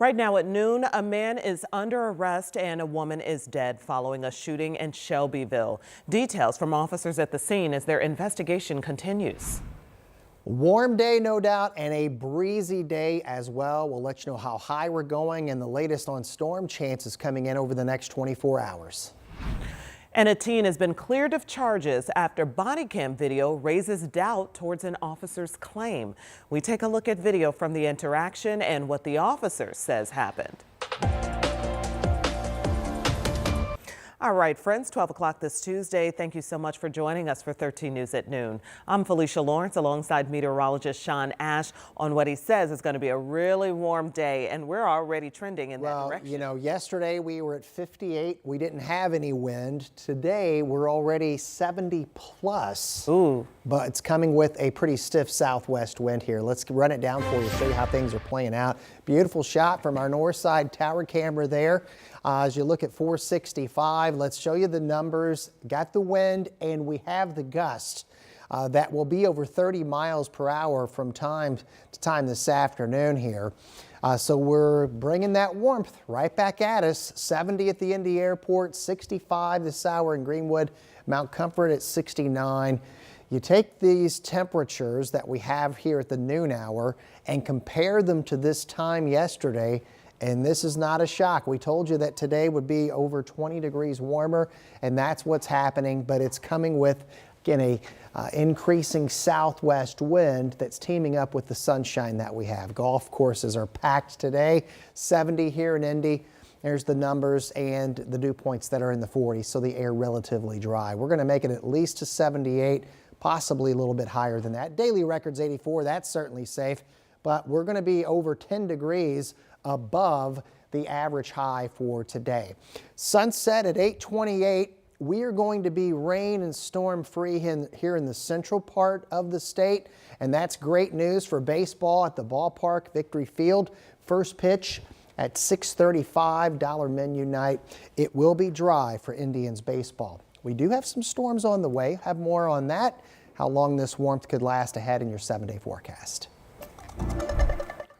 Right now at noon, a man is under arrest and a woman is dead following a shooting in Shelbyville. Details from officers at the scene as their investigation continues. Warm day, no doubt, and a breezy day as well. We'll let you know how high we're going and the latest on storm chances coming in over the next 24 hours. And a teen has been cleared of charges after body cam video raises doubt towards an officer's claim. We take a look at video from the interaction and what the officer says happened. All right, friends, 12 o'clock this Tuesday. Thank you so much for joining us for 13 News at Noon. I'm Felicia Lawrence alongside meteorologist Sean Ash on what he says is going to be a really warm day, and we're already trending in that direction. You know, yesterday we were at 58. We didn't have any wind. Today we're already 70 plus. Ooh. But it's coming with a pretty stiff southwest wind here. Let's run it down for you, show you how things are playing out. Beautiful shot from our north side tower camera there. As you look at 465, let's show you the numbers. Got the wind and we have the gust. That will be over 30 miles per hour from time to time this afternoon here. So we're bringing that warmth right back at us. 70 at the Indy Airport, 65 this hour in Greenwood, Mount Comfort at 69. You take these temperatures that we have here at the noon hour and compare them to this time yesterday, and this is not a shock. We told you that today would be over 20 degrees warmer, and that's what's happening, but it's coming with, again, a increasing southwest wind that's teaming up with the sunshine that we have. Golf courses are packed today, 70 here in Indy. There's the numbers and the dew points that are in the 40s, so the air relatively dry. We're going to make it at least to 78, possibly a little bit higher than that. Daily record's 84, that's certainly safe, but we're going to be over 10 degrees above the average high for today. Sunset at 8:28. We are going to be rain and storm free here in the central part of the state, and that's great news for baseball at the ballpark, Victory Field. First pitch at 6:35, dollar menu night. It will be dry for Indians baseball. We do have some storms on the way. Have more on that, how long this warmth could last ahead in your 7-day forecast.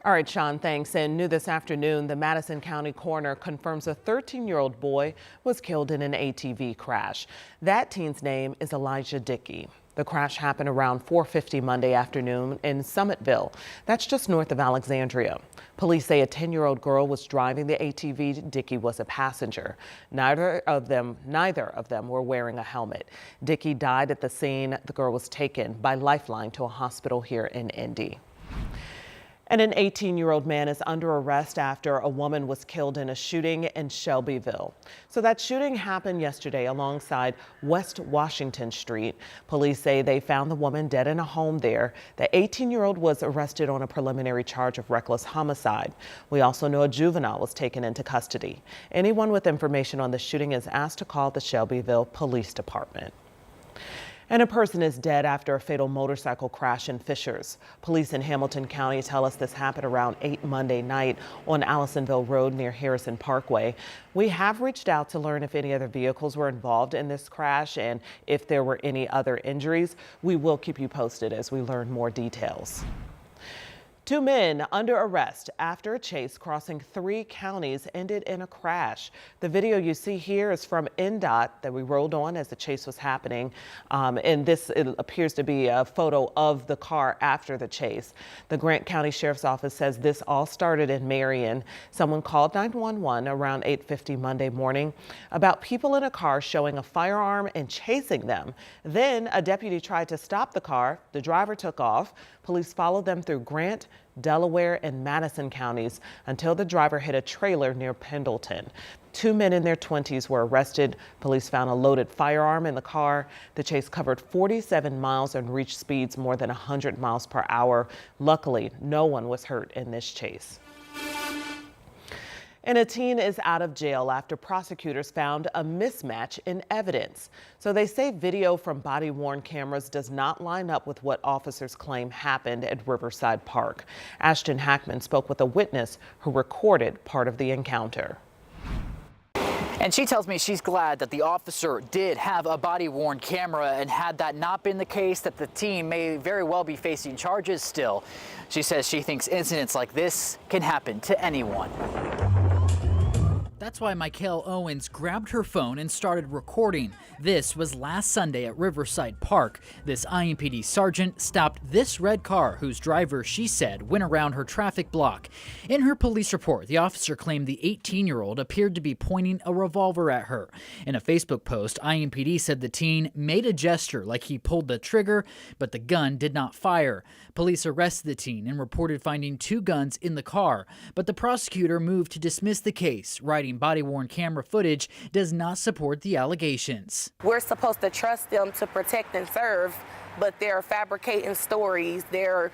All right, Sean, thanks. And new this afternoon, the Madison County coroner confirms a 13-year-old boy was killed in an ATV crash. That teen's name is Elijah Dickey. The crash happened around 4:50 Monday afternoon in Summitville. That's just north of Alexandria. Police say a 10-year-old girl was driving the ATV. Dickey was a passenger. Neither of them were wearing a helmet. Dickey died at the scene. The girl was taken by Lifeline to a hospital here in Indy. And an 18-year-old man is under arrest after a woman was killed in a shooting in Shelbyville. So that shooting happened yesterday alongside West Washington Street. Police say they found the woman dead in a home there. The 18-year-old was arrested on a preliminary charge of reckless homicide. We also know a juvenile was taken into custody. Anyone with information on the shooting is asked to call the Shelbyville Police Department. And a person is dead after a fatal motorcycle crash in Fishers. Police in Hamilton County tell us this happened around 8 Monday night on Allisonville Road near Harrison Parkway. We have reached out to learn if any other vehicles were involved in this crash and if there were any other injuries. We will keep you posted as we learn more details. 2 men under arrest after a chase crossing 3 counties ended in a crash. The video you see here is from NDOT that we rolled on as the chase was happening. And this appears to be a photo of the car after the chase. The Grant County Sheriff's Office says this all started in Marion. Someone called 911 around 8:50 Monday morning about people in a car showing a firearm and chasing them. Then a deputy tried to stop the car. The driver took off. Police followed them through Grant, Delaware, and Madison counties until the driver hit a trailer near Pendleton. 2 men in their 20s were arrested. Police found a loaded firearm in the car. The chase covered 47 miles and reached speeds more than 100 miles per hour. Luckily, no one was hurt in this chase. And a teen is out of jail after prosecutors found a mismatch in evidence. So they say video from body-worn cameras does not line up with what officers claim happened at Riverside Park. Ashton Hackman spoke with a witness who recorded part of the encounter. And she tells me she's glad that the officer did have a body-worn camera, and had that not been the case, that the teen may very well be facing charges still. She says she thinks incidents like this can happen to anyone. That's why Michael Owens grabbed her phone and started recording. This was last Sunday at Riverside Park. This IMPD sergeant stopped this red car whose driver, she said, went around her traffic block. In her police report, the officer claimed the 18-year-old appeared to be pointing a revolver at her. In a Facebook post, IMPD said the teen made a gesture like he pulled the trigger, but the gun did not fire. Police arrested the teen and reported finding 2 guns in the car, but the prosecutor moved to dismiss the case, writing body-worn camera footage does not support the allegations. We're supposed to trust them to protect and serve, but they're fabricating stories. They're,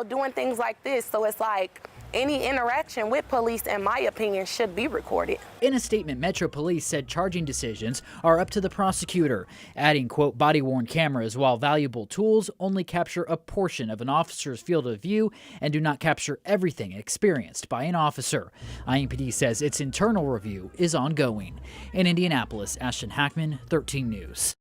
doing things like this. So it's like any interaction with police, in my opinion, should be recorded. In a statement, Metro Police said charging decisions are up to the prosecutor, adding, quote, body-worn cameras, while valuable tools, only capture a portion of an officer's field of view and do not capture everything experienced by an officer. IMPD says its internal review is ongoing. In Indianapolis, Ashton Hackman, 13 News.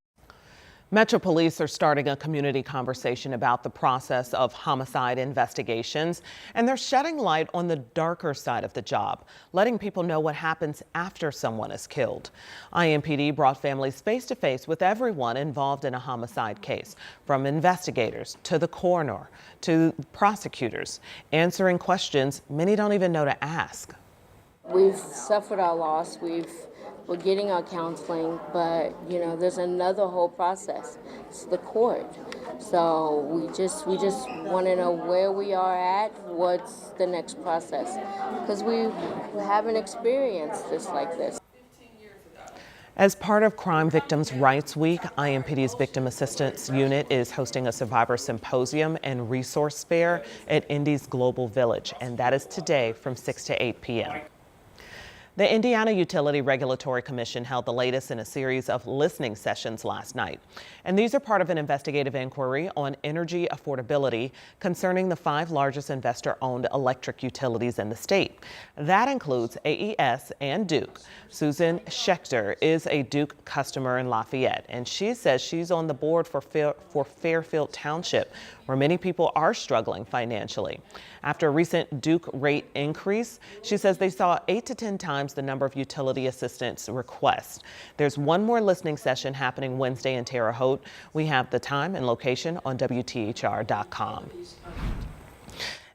Metro Police are starting a community conversation about the process of homicide investigations, and they're shedding light on the darker side of the job, letting people know what happens after someone is killed. IMPD brought families face to face with everyone involved in a homicide case, from investigators to the coroner to prosecutors, answering questions many don't even know to ask. We've suffered our loss. We're getting our counseling, but there's another whole process. It's the court. So we just want to know where we are at, what's the next process, because we haven't experienced this like this. As part of Crime Victims' Rights Week, IMPD's Victim Assistance Unit is hosting a survivor symposium and resource fair at Indy's Global Village, and that is today from 6 to 8 p.m. The Indiana Utility Regulatory Commission held the latest in a series of listening sessions last night. And these are part of an investigative inquiry on energy affordability concerning the 5 largest investor-owned electric utilities in the state. That includes AES and Duke. Susan Schechter is a Duke customer in Lafayette, and she says she's on the board for Fairfield Township, where many people are struggling financially. After a recent Duke rate increase, she says they saw 8 to 10 times the number of utility assistance requests. There's one more listening session happening Wednesday in Terre Haute. We have the time and location on WTHR.com.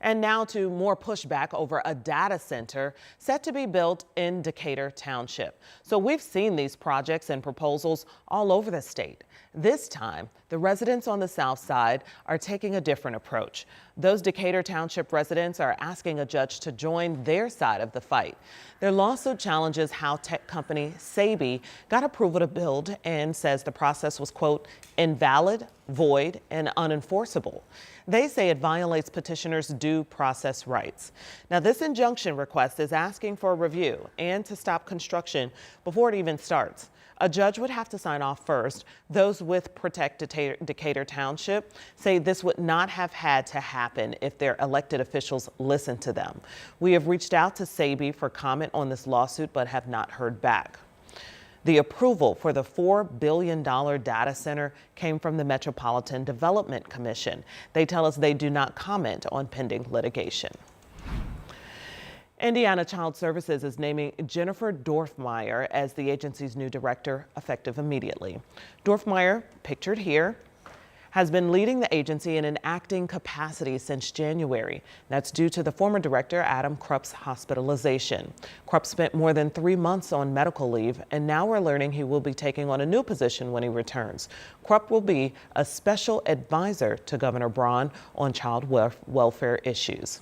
And now to more pushback over a data center set to be built in Decatur Township. So we've seen these projects and proposals all over the state. This time, the residents on the south side are taking a different approach. Those Decatur Township residents are asking a judge to join their side of the fight. Their lawsuit challenges how tech company Sabey got approval to build and says the process was, quote, invalid, void, and unenforceable. They say it violates petitioners' due process rights. Now, this injunction request is asking for a review and to stop construction before it even starts. A judge would have to sign off first. Those with Protect Decatur Township say this would not have had to happen if their elected officials listened to them. We have reached out to Sabey for comment on this lawsuit, but have not heard back. The approval for the $4 billion data center came from the Metropolitan Development Commission. They tell us they do not comment on pending litigation. Indiana Child Services is naming Jennifer Dorfmeyer as the agency's new director, effective immediately. Dorfmeyer, pictured here, has been leading the agency in an acting capacity since January. That's due to the former director, Adam Krupp's hospitalization. Krupp spent more than 3 months on medical leave, and now we're learning he will be taking on a new position when he returns. Krupp will be a special advisor to Governor Braun on child welfare issues.